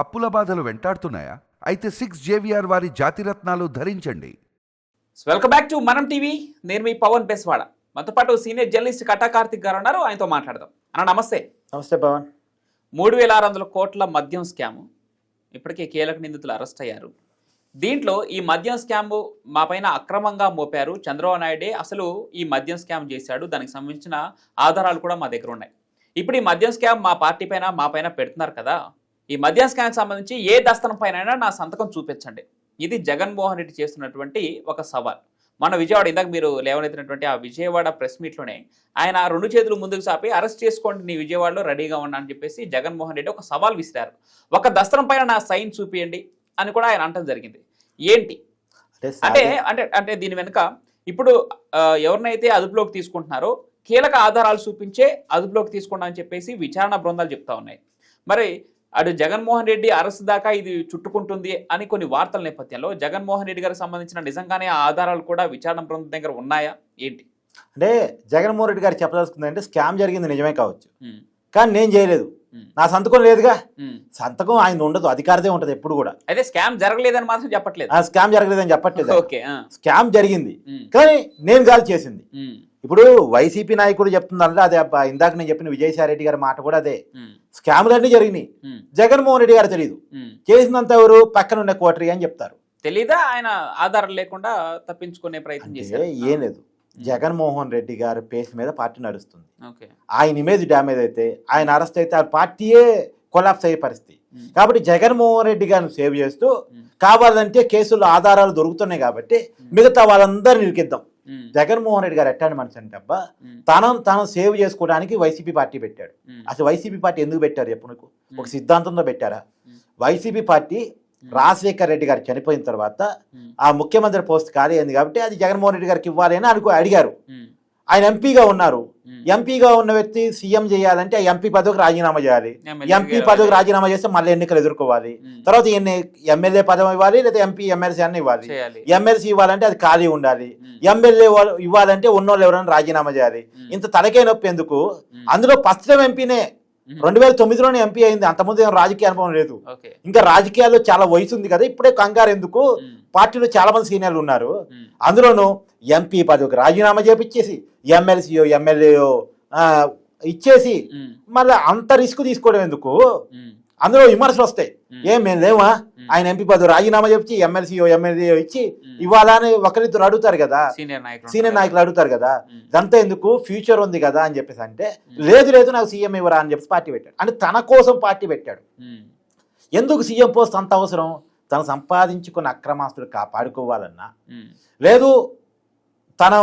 అప్పుల బాధలు వెంటాడుతున్నాయా? అయితే 6 JVR వారి జాతిరత్నాలు ధరించండి. వెల్కమ్ బ్యాక్ టు మనం టీవీ. నేను మీ పవన్ బెస్వాడ. మనతో పాటు సీనియర్ జర్నలిస్ట్ కటా కార్తిక్ గారు ఉన్నారు. ఆయనతో మాట్లాడదాం. అన్న నమస్తే. నమస్తే పవన్. 3600 కోట్ల మద్యం స్కామ్, ఇప్పటికే కీలక నిందితులు అరెస్ట్ అయ్యారు. దీంట్లో ఈ మద్యం స్కామ్ మా పైన అక్రమంగా మోపారు, చంద్రబాబు నాయుడే అసలు ఈ మద్యం స్కామ్ చేశాడు, దానికి సంబంధించిన ఆధారాలు కూడా మా దగ్గర ఉన్నాయి. ఇప్పుడు ఈ మద్యం స్కామ్ మా పార్టీ పైన మా పైన పెడుతున్నారు కదా, ఈ మద్యం స్కామ్కి సంబంధించి ఏ దస్తనం పైన నా సంతకం చూపించండి. ఇది జగన్మోహన్ రెడ్డి చేస్తున్నటువంటి ఒక సవాల్. మన విజయవాడ, ఇందాక మీరు లేవనెత్తినటువంటి ఆ విజయవాడ ప్రెస్ మీట్లోనే ఆయన 2 చేతులు ముందుకు చాపి అరెస్ట్ చేసుకోండి, నీ విజయవాడలో రెడీగా ఉన్నా అని చెప్పేసి జగన్మోహన్ రెడ్డి ఒక సవాల్ విసిరారు. ఒక దస్తనం పైన నా సైన్ చూపియండి అని కూడా ఆయన అనటం జరిగింది. ఏంటి అంటే అంటే అంటే దీని వెనుక ఇప్పుడు ఎవరినైతే అదుపులోకి తీసుకుంటున్నారో కీలక ఆధారాలు చూపించే అదుపులోకి తీసుకోండి అని చెప్పేసి విచారణ బృందాలు చెప్తా ఉన్నాయి. మరి అటు జగన్మోహన్ రెడ్డి అరెస్ట్ దాకా ఇది చుట్టుకుంటుంది అని కొన్ని వార్తల నేపథ్యంలో జగన్మోహన్ రెడ్డి గారికి సంబంధించిన నిజంగానే ఆ ఆధారాలు కూడా విచారణ బృందం దగ్గర ఉన్నాయా ఏంటి? అంటే జగన్మోహన్ రెడ్డి గారు చెప్పదలుచుకుంది అంటే స్కామ్ జరిగింది నిజమే కావచ్చు, కానీ నేను చేయలేదు, నా సంతకం లేదుగా. సంతకం ఆయన ఉండదు, అధికారిదే ఉంటది ఎప్పుడు కూడా. అయితే స్కామ్ జరగలేదని మాత్రం చెప్పట్లేదు. స్కామ్ జరగలేదని చెప్పట్లేదు. ఓకే, స్కామ్ జరిగింది కానీ నేను గాలి చేసింది. ఇప్పుడు వైసీపీ నాయకుడు చెప్తుందంటే అదే, ఇందాక నేను చెప్పిన విజయసాయి రెడ్డి గారి మాట కూడా అదే. స్కాములన్నీ జరిగినాయి, జగన్మోహన్ రెడ్డి గారు తెలియదు, చేసినంత ఎవరు పక్కన ఉన్న కోటరీ అని చెప్తారు. తెలీదా? ఆయన ఆధారం లేకుండా తప్పించుకునే ప్రయత్నం చేశారు. ఏం లేదు, జగన్మోహన్ రెడ్డి గారి పేస్ మీద పార్టీ నడుస్తుంది. ఆయన ఇమేజ్ డ్యామేజ్ అయితే, ఆయన అరెస్ట్ అయితే ఆ పార్టీయే కొలాప్స్ అయ్యే పరిస్థితి. కాబట్టి జగన్మోహన్ రెడ్డి గారిని సేవ్ చేస్తూ కావాలంటే కేసుల్లో ఆధారాలు దొరుకుతున్నాయి కాబట్టి మిగతా వాళ్ళందరినీ నిలికిద్దాం. జగన్మోహన్ రెడ్డి గారు ఎట్టాడు మనిషి అంటే అబ్బా, తను సేవ్ చేసుకోవడానికి వైసీపీ పార్టీ పెట్టాడు. అసలు వైసీపీ పార్టీ ఎందుకు పెట్టారు చెప్పు నీకు? ఒక సిద్ధాంతంతో పెట్టారా? వైసీపీ పార్టీ రాజశేఖర్ రెడ్డి గారు చనిపోయిన తర్వాత ఆ ముఖ్యమంత్రి పోస్ట్ ఖాళీ అయింది కాబట్టి అది జగన్మోహన్ రెడ్డి గారికి ఇవ్వాలి అని అడిగారు. ఆయన ఎంపీగా ఉన్నారు. ఎంపీగా ఉన్న వ్యక్తి సీఎం చేయాలంటే ఆ ఎంపీ పదవికి రాజీనామా చేయాలి. ఎంపీ పదవికి రాజీనామా చేస్తే మళ్ళీ ఎన్నికలు ఎదుర్కోవాలి. తర్వాత ఎమ్మెల్యే పదవి ఇవ్వాలి, లేదా ఎంపీ ఎమ్మెల్సీ అన్న ఇవ్వాలి. ఎమ్మెల్సీ ఇవ్వాలంటే అది ఖాళీ ఉండాలి. ఎమ్మెల్యే ఇవ్వాలంటే ఉన్నోళ్ళు ఎవరైనా రాజీనామా చేయాలి. ఇంత తలకే నొప్పి ఎందుకు? అందులో ఫస్ట్ ఎంపీనే 2009లోనే ఎంపీ అయింది, అంతకుముందు ఏం రాజకీయ అనుభవం లేదు. ఇంకా రాజకీయాల్లో చాలా వయసు ఉంది కదా, ఇప్పుడే కంగారు ఎందుకు? పార్టీలో చాలా మంది సీనియర్లు ఉన్నారు. అందులోనూ ఎంపీ పదవికి రాజీనామా చేపించేసి ఎమ్మెల్సీయో ఎమ్మెల్యేయో ఇచ్చేసి మళ్ళీ అంత రిస్క్ తీసుకోవడం ఎందుకు? అందులో విమర్శలు వస్తాయి. మేము లేవా, ఆయన ఎంపీ పదవి రాజీనామా చెప్పి ఎమ్మెల్సీయో ఎమ్మెల్యేయో ఇచ్చి ఇవ్వాలని ఒకరిద్దరు అడుగుతారు కదా, సీనియర్ నాయకులు అడుగుతారు కదా. ఇదంతా ఎందుకు? ఫ్యూచర్ ఉంది కదా అని చెప్పేసి అంటే లేదు నాకు సీఎం ఇవ్వరా అని చెప్పి పార్టీ పెట్టాడు. అంటే తన కోసం పార్టీ పెట్టాడు. ఎందుకు సీఎం పోస్ట్ అంత అవసరం? తను సంపాదించుకున్న అక్రమాస్తులు కాపాడుకోవాలన్నా, లేదు తను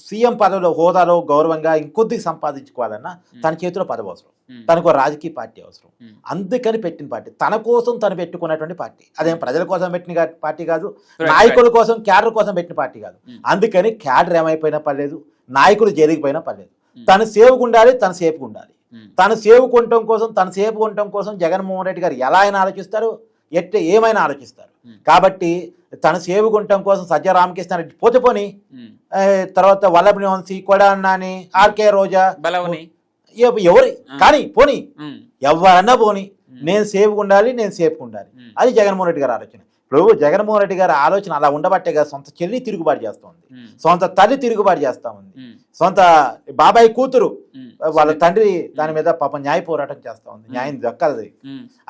సీఎం పదవిలో హోదాలో గౌరవంగా ఇంకొద్దిగా సంపాదించుకోవాలన్నా తన చేతిలో పదవి అవసరం, తనకు రాజకీయ పార్టీ అవసరం. అందుకని పెట్టిన పార్టీ, తన కోసం తను పెట్టుకున్నటువంటి పార్టీ. అదేం ప్రజల కోసం పెట్టిన పార్టీ కాదు, నాయకుల కోసం క్యాడర్ కోసం పెట్టిన పార్టీ కాదు. అందుకని క్యాడర్ ఏమైపోయినా పర్లేదు, నాయకులు జరిగిపోయినా పర్లేదు, తను సేపుగా ఉండాలి, తను సేపుగా ఉండాలి. తను సేపుకుంటం కోసం జగన్మోహన్ రెడ్డి గారు ఎలా అయినా ఆలోచిస్తారు, ఏమైనా ఆలోచిస్తారు. కాబట్టి తన సేవుగుంటం కోసం సజ్జ రామకృష్ణారెడ్డి పోతే పోని, తర్వాత వల్లభని వంశీ, కొడాని, ఆర్కే రోజా, ఎవరి కానీ పోని, ఎవరన్నా పోని, నేను సేఫ్గా ఉండాలి, నేను సేఫ్గా ఉండాలి. అది జగన్మోహన్ రెడ్డి గారి ఆలోచన. ఇప్పుడు జగన్మోహన్ రెడ్డి గారి ఆలోచన అలా ఉండబట్టే కదా సొంత చెల్లి తిరుగుబాటు చేస్తూ ఉంది, సొంత తల్లి తిరుగుబాటు చేస్తూ ఉంది, సొంత బాబాయ్ కూతురు వాళ్ళ తండ్రి దాని మీద పాపం న్యాయ పోరాటం చేస్తూ ఉంది. న్యాయం దక్కదు.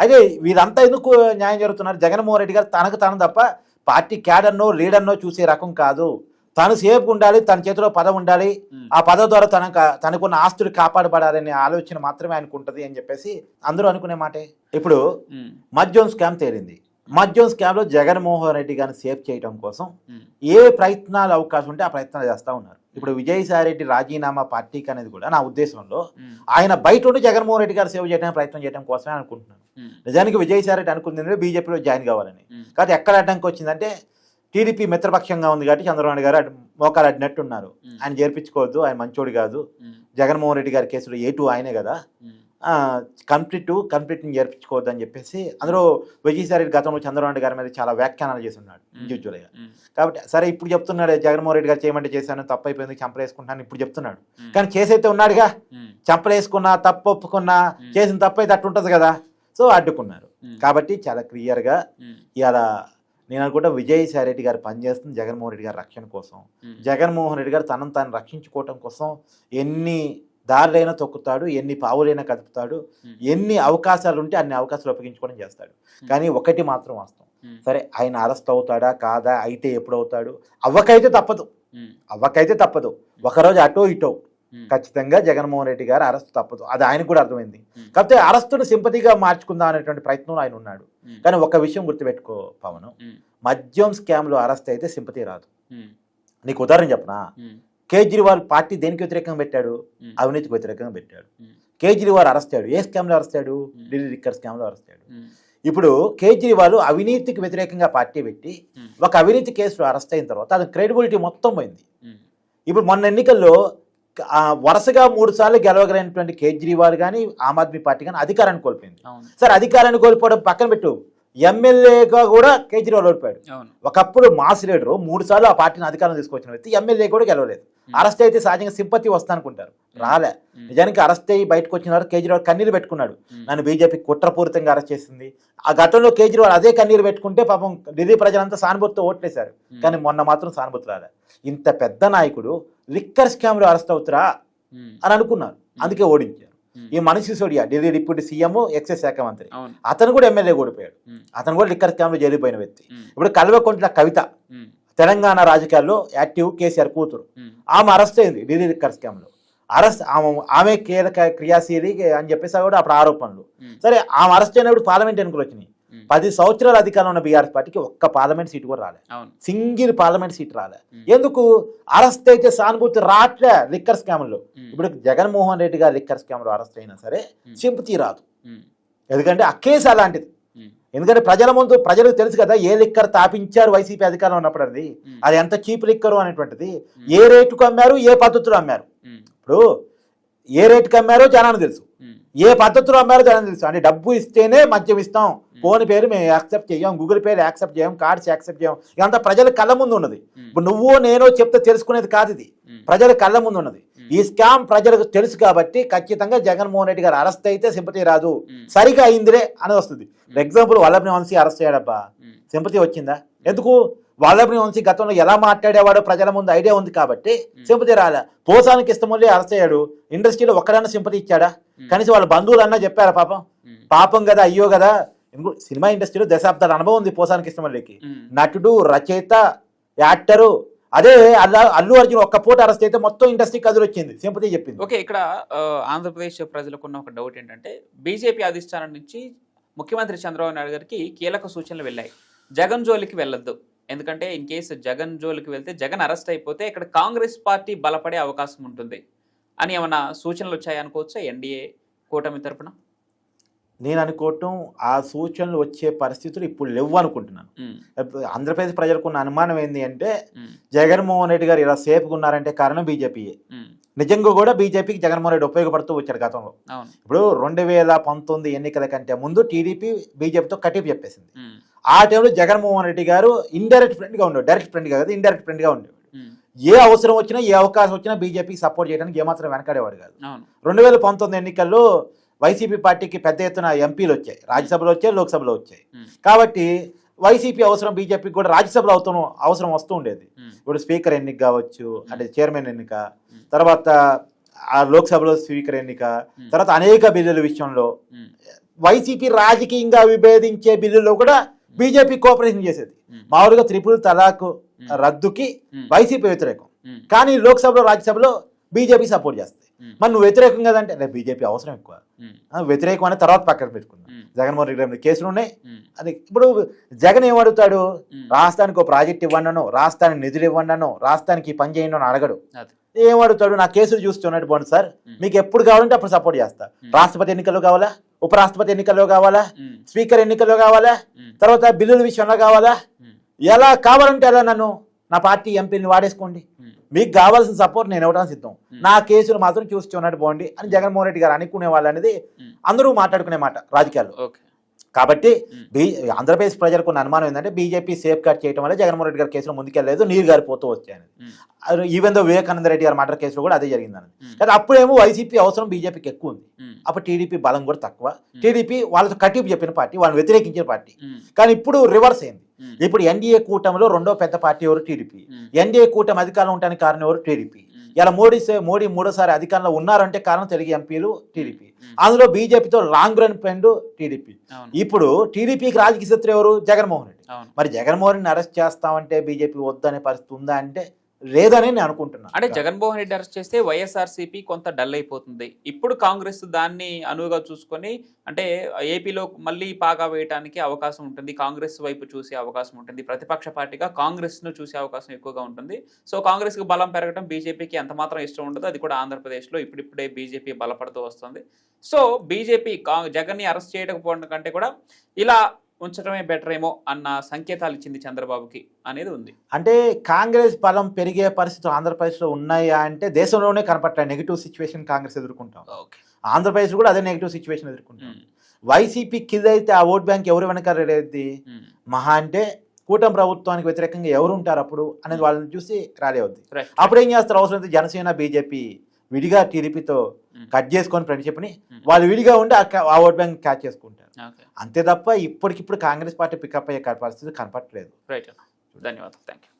అయితే వీళ్ళంతా ఎందుకు న్యాయం జరుగుతున్నారు? జగన్మోహన్ రెడ్డి గారు తనకు తప్ప పార్టీ క్యాడర్నో లీడర్నో చూసే రకం కాదు. తను సేఫ్గా ఉండాలి, తన చేతిలో పదవి ఉండాలి, ఆ పదవి ద్వారా తనకున్న ఆస్తులు కాపాడబడాలనే ఆలోచన మాత్రమే ఆయనకు ఉంటుంది అని చెప్పేసి అందరూ అనుకునే మాటే. ఇప్పుడు మద్యం స్కామ్ తేలింది. మద్యం స్కామ్లో జగన్మోహన్ రెడ్డి గారిని సేఫ్ చేయడం కోసం ఏ ప్రయత్నాలు అవకాశం ఉంటే ఆ ప్రయత్నాలు చేస్తూ ఉన్నారు. ఇప్పుడు విజయసాయి రెడ్డి రాజీనామా పార్టీకి అనేది కూడా నా ఉద్దేశంలో ఆయన బయట ఉండి జగన్మోహన్ రెడ్డి గారు సేవ్ చేయడానికి ప్రయత్నం చేయడం కోసమే అనుకుంటున్నాను. నిజానికి విజయసాయి రెడ్డి అనుకుంది బీజేపీలో జాయిన్ కావాలని. కాబట్టి ఎక్కడ అడ్డంకి వచ్చిందంటే టీడీపీ మిత్రపక్షంగా ఉంది కాబట్టి చంద్రబాబు గారు మోకాలు అడ్డినట్టున్నారు. ఆయన చేర్పించుకోవద్దు, ఆయన మంచోడు కాదు, జగన్మోహన్ రెడ్డి గారి కేసులో A2 ఆయనే కదా, కంప్లీట్ని చేర్పించుకోవద్దు అని చెప్పేసి అందులో విజయసాయి రెడ్డి గతంలో చంద్రబాబు గారి మీద చాలా వ్యాఖ్యానాలు చేస్తున్నాడు ఇండివిజువల్గా. కాబట్టి సరే ఇప్పుడు చెప్తున్నాడు జగన్మోహన్ రెడ్డి గారు చేయమంటే చేశాను, తప్పు అయిపోయింది, చంపలేసుకుంటాను ఇప్పుడు చెప్తున్నాడు. కానీ చేసైతే ఉన్నాడుగా, చంపలేసుకున్నా తప్పు ఒప్పుకున్నా చేసిన తప్పు అయితే అట్టుంటుంది కదా. సో అడ్డుకున్నారు. కాబట్టి చాలా క్లియర్గా ఇలా నేను అనుకుంటా విజయసాయి రెడ్డి గారు పనిచేస్తుంది జగన్మోహన్ రెడ్డి గారి రక్షణ కోసం. జగన్మోహన్ రెడ్డి గారు తనను తాను రక్షించుకోవటం కోసం ఎన్ని దారులైనా తొక్కుతాడు, ఎన్ని పావులైనా కదుపుతాడు, ఎన్ని అవకాశాలు ఉంటే అన్ని అవకాశాలు ఉపయోగించుకోవడం చేస్తాడు. కానీ ఒకటి మాత్రం వాస్తవం, సరే ఆయన అరెస్ట్ అవుతాడా కాదా, అయితే ఎప్పుడు అవుతాడు, అవ్వకైతే తప్పదు. ఒకరోజు అటో ఇటో ఖచ్చితంగా జగన్మోహన్ రెడ్డి గారు అరెస్ట్ తప్పదు, అది ఆయనకు కూడా అర్థమైంది. కాకపోతే అరెస్టును సింపతిగా మార్చుకుందాం అనేటువంటి ప్రయత్నంలో ఆయన ఉన్నాడు. కానీ ఒక విషయం గుర్తుపెట్టుకో పవన్, మద్యం స్కామ్లో అరెస్ట్ అయితే సింపతి రాదు. నీకు ఉదాహరణ చెప్పనా, కేజ్రీవాల్ పార్టీ దేనికి వ్యతిరేకంగా పెట్టాడు, అవినీతికి వ్యతిరేకంగా పెట్టాడు. కేజ్రీవాల్ అరెస్ట్ అయ్యాడు ఏ స్కామ్లో అరెస్ట్ అయ్యాడు, ఢిల్లీ లిక్కర్ స్కామ్లో అరెస్ట్ అయ్యాడు. ఇప్పుడు కేజ్రీవాల్ అవినీతికి వ్యతిరేకంగా పార్టీ పెట్టి ఒక అవినీతి కేసులో అరెస్ట్ అయిన తర్వాత అది క్రెడిబిలిటీ మొత్తం పోయింది. ఇప్పుడు మొన్న ఎన్నికల్లో వరుసగా 3 సార్లు గెలవగలిగినటువంటి కేజ్రీవాల్ కానీ ఆమ్ ఆద్మీ పార్టీ కానీ అధికారాన్ని కోల్పోయింది. సరే అధికారాన్ని కోల్పోవడం పక్కన పెట్టు, ఎమ్మెల్యేగా కూడా కేజ్రీవాల్ ఓడిపోయాడు. ఒకప్పుడు మాస్ లీడరు 3 సార్లు ఆ పార్టీని అధికారం తీసుకొచ్చిన వ్యక్తి ఎమ్మెల్యే కూడా గెలవలేదు. అరెస్ట్ అయితే సహజంగా సింపతి వస్తానుకుంటారు, రాలే. నిజానికి అరెస్ట్ అయ్యి బయటకు వచ్చిన తర్వాత కేజ్రీవాల్ కన్నీరు పెట్టుకున్నాడు, నన్ను బీజేపీ కుట్రపూరితంగా అరెస్ట్ చేసింది. ఆ గతంలో కేజ్రీవాల్ అదే కన్నీరు పెట్టుకుంటే పాపం ఢిల్లీ ప్రజలంతా సానుభూతితో ఓట్లేశారు. కానీ మొన్న మాత్రం సానుభూతి రాలే. ఇంత పెద్ద నాయకుడు లిక్కర్ స్కామ్లో అరెస్ట్ అవుతారా అని అనుకున్నారు, అందుకే ఓడించారు. ఈ Manish Sisodia Delhi deputy CM excise శాఖ మంత్రి, అతను కూడా ఎమ్మెల్యే ఓడిపోయాడు. అతను కూడా లిక్కర్ స్కామ్లో జైలుపోయిన వ్యక్తి. ఇప్పుడు కల్వకుంట్ల కవిత తెలంగాణ రాజకీయాల్లో యాక్టివ్, కేసీఆర్ కూతురు, ఆమె అరెస్ట్ అయింది ఢిల్లీ లిక్కర్ స్కామ్లో. అరెస్ట్ ఆమె కీలక క్రియాశీలి అని చెప్పేసి కూడా అప్పుడు ఆరోపణలు. సరే ఆమె అరెస్ట్ అయినప్పుడు పార్లమెంట్ ఎన్నికలు వచ్చినాయి. 10 సంవత్సరాల అధికారంలో ఉన్న బీఆర్ఎస్ పార్టీకి ఒక్క పార్లమెంట్ సీటు కూడా రాలే, సింగిల్ పార్లమెంట్ సీట్ రాలే. ఎందుకు, అరెస్ట్ అయితే సానుభూతి రాట్లే లిక్కర్ స్కామ్లో. ఇప్పుడు జగన్మోహన్ రెడ్డి గారు లిక్కర్ స్కామ్లో అరెస్ట్ అయినా సరే సింపతి రాదు, ఎందుకంటే ఆ కేసు అలాంటిది. ఎందుకంటే ప్రజల ముందు ప్రజలకు తెలుసు కదా ఏ లిక్కర్ తాపించారు వైసీపీ అధికారంలో ఉన్నప్పుడు, అది ఎంత చీప్ లిక్కరు అనేటువంటిది, ఏ రేటుకు అమ్మారు, ఏ పద్ధతిలో అమ్మారు. ఇప్పుడు ఏ రేటుకి అమ్మారో జనానికి తెలుసు, ఏ పద్ధతిలో అమ్మారో జనానికి తెలుసు. అంటే డబ్బు ఇస్తేనే మద్యం ఇస్తాం, ఫోన్ పేరు మేము యాక్సెప్ట్ చేయం, గూగుల్ పేరు యాక్సెప్ట్ చేయం, కార్డ్స్ యాక్సెప్ట్ చేయం, ఇదంతా ప్రజల కళ్ళ ముందు ఉన్నది. ఇప్పుడు నువ్వో నేనో చెప్తే తెలుసుకునేది కాదు, ఇది ప్రజల కళ్ళ ముందు ఉన్నది. ఈ స్కామ్ ప్రజలకు తెలుసు కాబట్టి ఖచ్చితంగా జగన్మోహన్ రెడ్డి గారు అరెస్ట్ అయితే సింపతి రాదు, సరిగా అయిందిలే అని వస్తుంది. For example Vallabhaneni Vamsi arrest అయ్యాడబ్బా, సింపతి వచ్చిందా? ఎందుకు, వల్లభనేని వంశీ గతంలో ఎలా మాట్లాడేవాడో ప్రజల ముందు ఐడియా ఉంది కాబట్టి సింపతి రాలే. పోసాని కృష్ణమురళి అరెస్ట్ అయ్యాడు, ఇండస్ట్రీలో ఒక్కడన్నా సింపతి ఇచ్చాడా? కనీసం వాళ్ళ బంధువులన్నా చెప్పారా? పాపం కదా, అయ్యో కదా. సినిమా ఇండస్ట్రీలో దశాబ్దాల అనుభవం ఉంది పోసాని కృష్ణమురళికి, నటుడు, రచయిత, యాక్టరు. అదే అల్లు అర్జున్ ఒక్క పూట అరెస్ట్ అయితే మొత్తం ఇండస్ట్రీ కదులు వచ్చింది, సింపతి చెప్పింది. ఓకే, ఇక్కడ ఆంధ్రప్రదేశ్ ప్రజలకు ఉన్న ఒక డౌట్ ఏంటంటే, బీజేపీ అధిష్టానం నుంచి ముఖ్యమంత్రి చంద్రబాబు నాయుడు గారికి కీలక సూచనలు వెళ్ళాయి, జగన్ జోలికి వెళ్ళొద్దు, ఎందుకంటే ఇన్ కేసు జగన్ జోలికి వెళ్తే జగన్ అరెస్ట్ అయిపోతే ఇక్కడ కాంగ్రెస్ పార్టీ బలపడే అవకాశం ఉంటుంది అని ఏమైనా సూచనలు వచ్చాయి అనుకోవచ్చా ఎన్డీఏ కూటమి తరపున? నేను అనుకోవటం ఆ సూచనలు వచ్చే పరిస్థితులు ఇప్పుడు లేవు అనుకుంటున్నాను. ఆంధ్రప్రదేశ్ ప్రజలకు ఉన్న అనుమానం ఏంటి అంటే, జగన్మోహన్ రెడ్డి గారు ఇలా సేఫ్గా ఉన్నారంటే కారణం బీజేపీయే. నిజంగా కూడా బీజేపీకి జగన్మోహన్ రెడ్డి ఉపయోగపడుతూ వచ్చాడు గతంలో. ఇప్పుడు 2019 ఎన్నికల కంటే ముందు టీడీపీ బీజేపీతో కటిప్ చెప్పేసింది. ఆ టైంలో జగన్మోహన్ రెడ్డి గారు ఇండైరెక్ట్ ఫ్రెండ్గా ఉండేవాడు, డైరెక్ట్ ఫ్రెండ్ కాదు, ఇండైరెక్ట్ ఫ్రెండ్గా ఉండేవాడు. ఏ అవసరం వచ్చినా ఏ అవకాశం వచ్చినా బీజేపీకి సపోర్ట్ చేయడానికి ఏమాత్రం వెనకాడేవాడు కాదు. 2019 ఎన్నికల్లో వైసీపీ పార్టీకి పెద్ద ఎత్తున ఎంపీలు వచ్చాయి, రాజ్యసభలో వచ్చాయి, లోక్సభలో వచ్చాయి. కాబట్టి వైసీపీ అవసరం బీజేపీకి కూడా రాజ్యసభలో అవసరం వస్తూ ఉండేది. ఇప్పుడు స్పీకర్ ఎన్నిక కావచ్చు, అంటే చైర్మన్ ఎన్నిక, తర్వాత ఆ లోక్సభలో స్పీకర్ ఎన్నిక, తర్వాత అనేక బిల్లుల విషయంలో వైసీపీ రాజకీయంగా విభేదించే బిల్లుల్లో కూడా బీజేపీ కోఆపరేషన్ చేసేది. మామూలుగా త్రిపుల్ తలాక్ రద్దుకి వైసీపీ వ్యతిరేకం, కానీ లోక్సభలో రాజ్యసభలో బీజేపీ సపోర్ట్ చేస్తుంది. మరి నువ్వు వ్యతిరేకం కదంటే బీజేపీ అవసరం ఎక్కువ, వ్యతిరేకం అనే తర్వాత పక్కన పెట్టుకున్నా. జగన్మోహన్ రెడ్డి గారి కేసులు ఉన్నాయి అది. ఇప్పుడు జగన్ ఏమడుగుతాడు, రాష్ట్రానికి ఒక ప్రాజెక్ట్ ఇవ్వండినో, రాష్ట్రానికి నిధులు ఇవ్వండినో, రాష్ట్రానికి పని చేయండి అని అడగడు. ఏమడుగుతాడు, నా కేసులు చూస్తున్నట్టు బాగుంది సార్, మీకు ఎప్పుడు కావాలంటే అప్పుడు సపోర్ట్ చేస్తా. రాష్ట్రపతి ఎన్నికల్లో కావాలా, ఉపరాష్ట్రపతి ఎన్నికల్లో కావాలా, స్పీకర్ ఎన్నికల్లో కావాలా, తర్వాత బిల్లుల విషయంలో కావాలా, ఎలా కావాలంటే ఎలా నన్ను నా పార్టీ ఎంపీని వాడేసుకోండి, మీకు కావాల్సిన సపోర్ట్ నేను ఇవ్వడానికి సిద్ధం, నా కేసులు మాత్రం చూస్తున్నట్టు బాగుండి అని జగన్మోహన్ రెడ్డి గారు అనుకునే వాళ్ళు అనేది అందరూ మాట్లాడుకునే మాట రాజకీయాల్లో. కాబట్టి ఆంధ్రప్రదేశ్ ప్రజలకు ఉన్న అనుమానం ఏంటంటే బీజేపీ సేఫ్ గార్డ్ చేయడం వల్ల జగన్మోహన్ రెడ్డి గారి కేసులో ముందుకెళ్ళలేదు, నీరు గారిపోతూ వచ్చాయని. ఈవెన్ దో వివేకానంద రెడ్డి గారి మర్డర్ కేసులో కూడా అదే జరిగిందని. కానీ అప్పుడేమో వైసీపీ అవసరం బీజేపీకి ఎక్కువ ఉంది, అప్పుడు టీడీపీ బలం కూడా తక్కువ. టీడీపీ వాళ్ళతో కట్టింపు చెప్పిన పార్టీ, వాళ్ళని వ్యతిరేకించిన పార్టీ. కానీ ఇప్పుడు రివర్స్ అయింది. ఇప్పుడు ఎన్డీఏ కూటమిలో రెండో పెద్ద పార్టీ ఎవరు? టీడీపీ. ఎన్డీఏ కూటమి అధికారంలో ఉండడానికి కారణం ఎవరు? టీడీపీ. ఇలా మోడీ మూడోసారి అధికారంలో ఉన్నారంటే కారణం తెలుగు ఎంపీలు, టీడీపీ. అందులో బీజేపీతో లాంగ్ రన్ ఫ్రెండ్ టీడీపీ. ఇప్పుడు టీడీపీకి రాజకీయ శత్రు ఎవరు? జగన్మోహన్ రెడ్డి. మరి జగన్మోహన్ రెడ్డిని అరెస్ట్ చేస్తామంటే బీజేపీ వద్దనే పరిస్థితి ఉందా అంటే లేదని నేను అనుకుంటున్నాను. అంటే జగన్మోహన్ రెడ్డి అరెస్ట్ చేస్తే వైఎస్ఆర్సీపీ కొంత డల్ అయిపోతుంది. ఇప్పుడు కాంగ్రెస్ దాన్ని అనువుగా చూసుకొని అంటే ఏపీలో మళ్ళీ పాగా వేయడానికి అవకాశం ఉంటుంది, కాంగ్రెస్ వైపు చూసే అవకాశం ఉంటుంది, ప్రతిపక్ష పార్టీగా కాంగ్రెస్ను చూసే అవకాశం ఎక్కువగా ఉంటుంది. సో కాంగ్రెస్కి బలం పెరగడం బీజేపీకి ఎంత మాత్రం ఇష్టం ఉండదు. అది కూడా ఆంధ్రప్రదేశ్లో ఇప్పుడిప్పుడే బీజేపీ బలపడుతూ వస్తుంది. సో బీజేపీ జగన్ని అరెస్ట్ చేయకపోవడం కంటే కూడా ఇలా ఉంచడమే బెటర్ ఏమో అన్న సంకేతాలు ఇచ్చింది చంద్రబాబుకి అనేది ఉంది. అంటే కాంగ్రెస్ బలం పెరిగే పరిస్థితులు ఆంధ్రప్రదేశ్లో ఉన్నాయా అంటే దేశంలోనే కనపట్టాయి. నెగిటివ్ సిచ్యువేషన్ కాంగ్రెస్ ఎదుర్కొంటాం. ఆంధ్రప్రదేశ్ కూడా అదే నెగిటివ్ సిచ్యువేషన్ ఎదుర్కొంటాం. వైసీపీ కింద అయితే ఆ ఓట్ బ్యాంక్ ఎవరు వెనక రెడీ మహా అంటే కూటమి ప్రభుత్వానికి వ్యతిరేకంగా ఎవరు ఉంటారు అప్పుడు అనేది వాళ్ళని చూసి ర్యాలీ అవుద్ది. అప్పుడు ఏం చేస్తారు? అవసరం జనసేన బీజేపీ విడిగా టీడీపీతో కట్ చేసుకొని ఫ్రెండ్షిప్ని వాళ్ళు విడిగా ఉండి ఆ ఓట్ బ్యాంక్ క్యాచ్ చేసుకుంటారు. అంతే తప్ప ఇప్పటికిప్పుడు కాంగ్రెస్ పార్టీ పికప్ అయ్యే పరిస్థితి కనపట్లేదు. రైట్, ధన్యవాదాలు, థ్యాంక్ యూ.